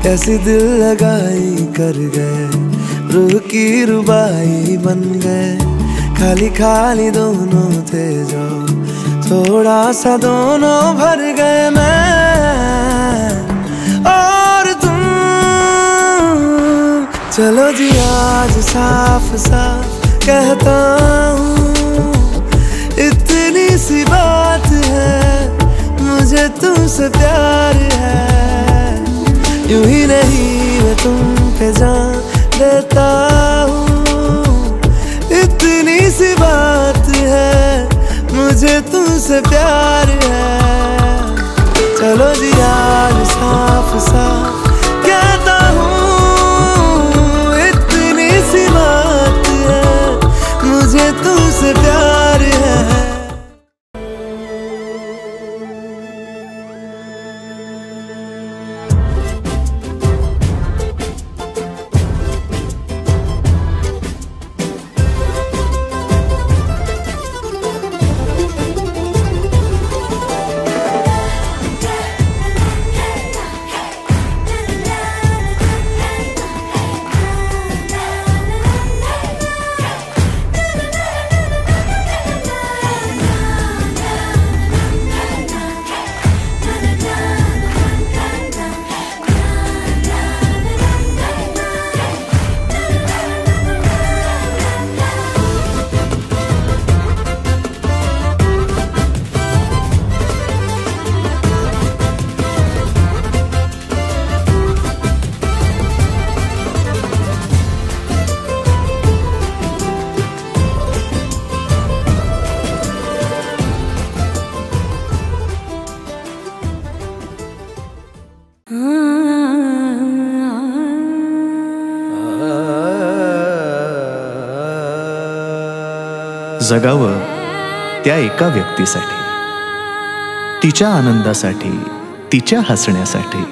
कैसी दिल लगाई कर गए, रूह की रुबाई बन गए। खाली खाली दोनों थे जो थोड़ा सा दोनों भर गए, मैं और तुम। चलो जी आज साफ साफ कहता हूँ, इतनी सी बात है, मुझे तुमसे प्यार है। यूं ही नहीं मैं तुम पे जान देता हूँ, इतनी सी बात है, मुझे तुमसे प्यार है। चलो जी आज साफ साफ कहता हूँ, इतनी सी बात है, मुझे तुमसे प्यार है। जगावं त्या एका व्यक्तीसाठी, तिच्या आनंदासाठी, तिच्या हसण्यासाठी।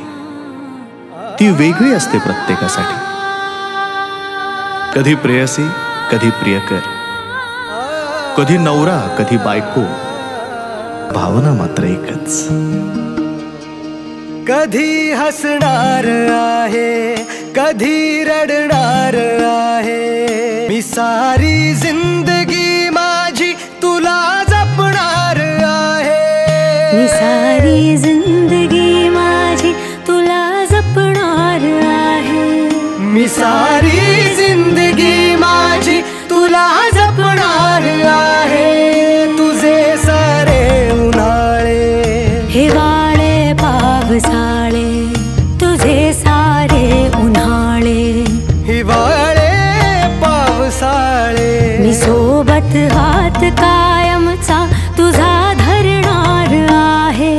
ती वेगळी असते प्रत्येकासाठी, कधी प्रेयसी, कधी प्रियकर, कधी नवरा, कधी बायको, भावना मात्र एकच। कधी हसणार आहे, कधी रडणार आहे, मी सारी जिंदगी माझी तुला जपणार आहे। मी सारी जिंदगी माझी तुला जपणार आहे। मी सारी जिंदगी माझी तुला जपणार आहे। तुझे सारे उन्हाळे, हिवाळे, पावसाळे, तुझे सारे उन्हाळे, हिवाळे, पावसाळे, मी सोबत हात कायमचा तुझा धरणार आहे।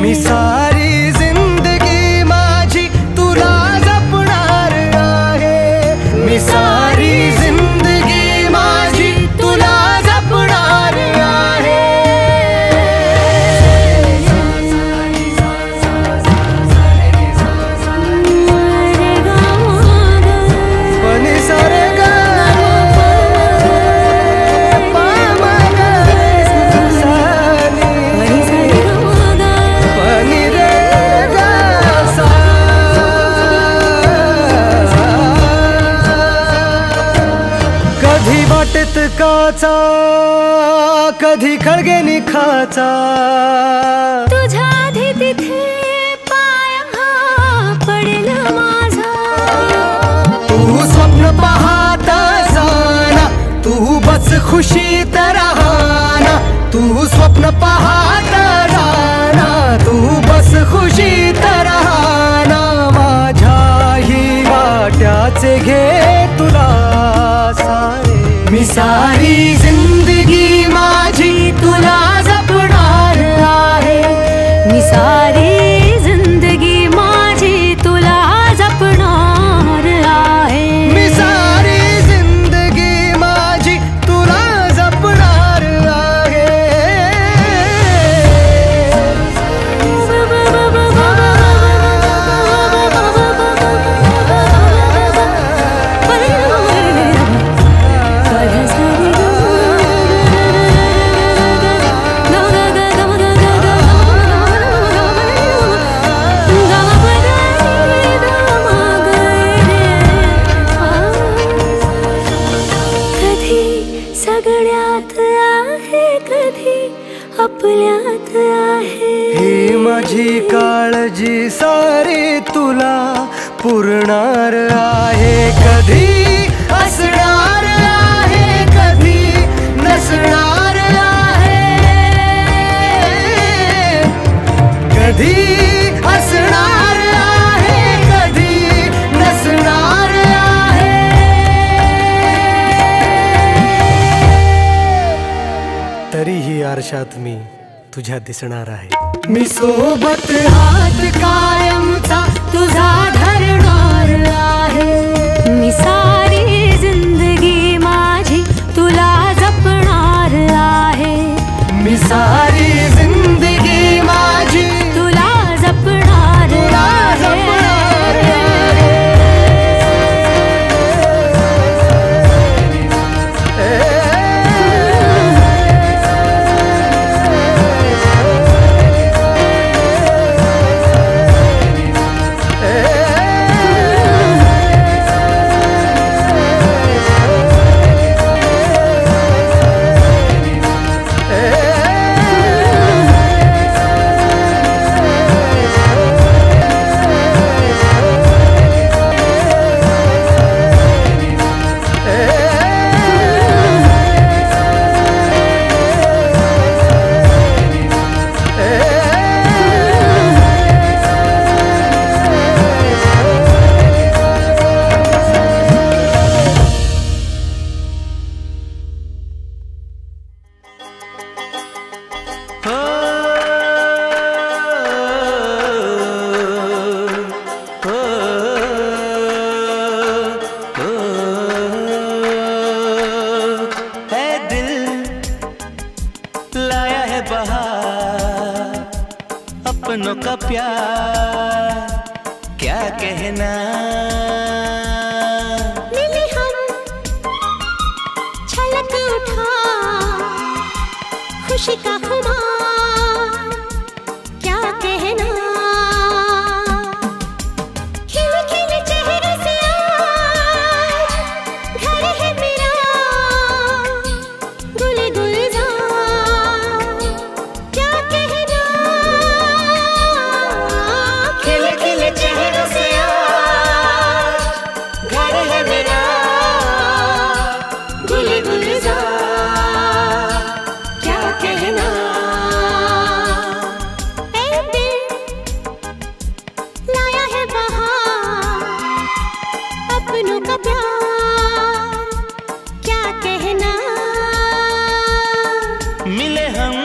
मी सारी जिंदगी माझी तुला जपणार आहे। मी सारी जिंदगी माझी तुला जपणार आहे। पनि सारे गा काचा, कधी खळगे निखाचा, तुझ्या आधी तिथे पाय हा पडेल माझा। तू स्वप्न पाहत जाना, तू बस खुशीत राहना। तू स्वप्न पाहत जाना, तू बस खुशीत राहना। माझ्याही वाट्याचे घे तुला सारे। मी सारी जिंदगी माझी तुला जपणार आहे। मी सारी जिंदगी माझी तुला जपणार आहे। मी सारी जिंदगी माझी तुला जपणार आहे। काळजी सारी तुला पुरणार आहे. कधी असणार आहे, कधी नसणार आहे. कधी असणार आहे, कधी नसणार आहे. तरीही आरशात मी तुझ्या दिसणार आहे. मी सोबत हात कायमचा तुझा धरणार आहे. मी सारी जिंदगी माझी तुला जपणार आहे. मी सारी जिंदगी माझी तुला जपणार आहे. अपनों का प्यार क्या कहना. मिले हम छलक उठा खुशी का खुमार क्या कहना. खिले खिले चेहरे से आज घर है मेरा गुल गुलजार क्या कहना. खिले खिले चेहरे से आज घर है मेरा गुल गुलजार क्या कहना. ए दिल लाया है बहार अपनों का प्यार क्या कहना. मिले हम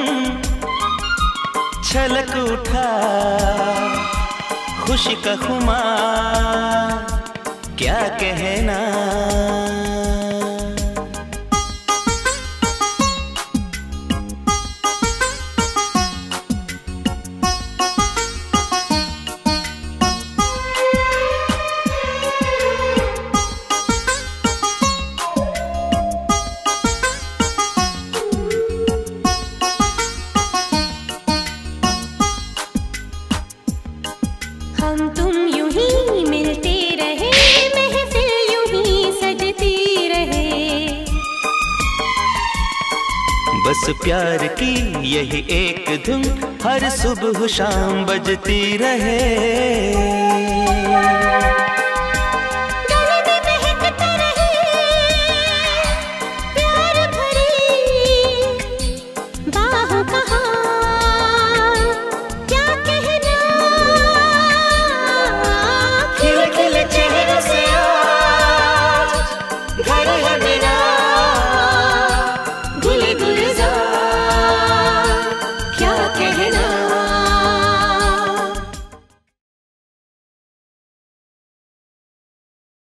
छलक उठा खुशी का खुमार क्या कहना. हम तुम यूं ही मिलते रहे महफिल यूं ही सजती रहे. बस प्यार की यही एक धुन हर सुबह शाम बजती रहे.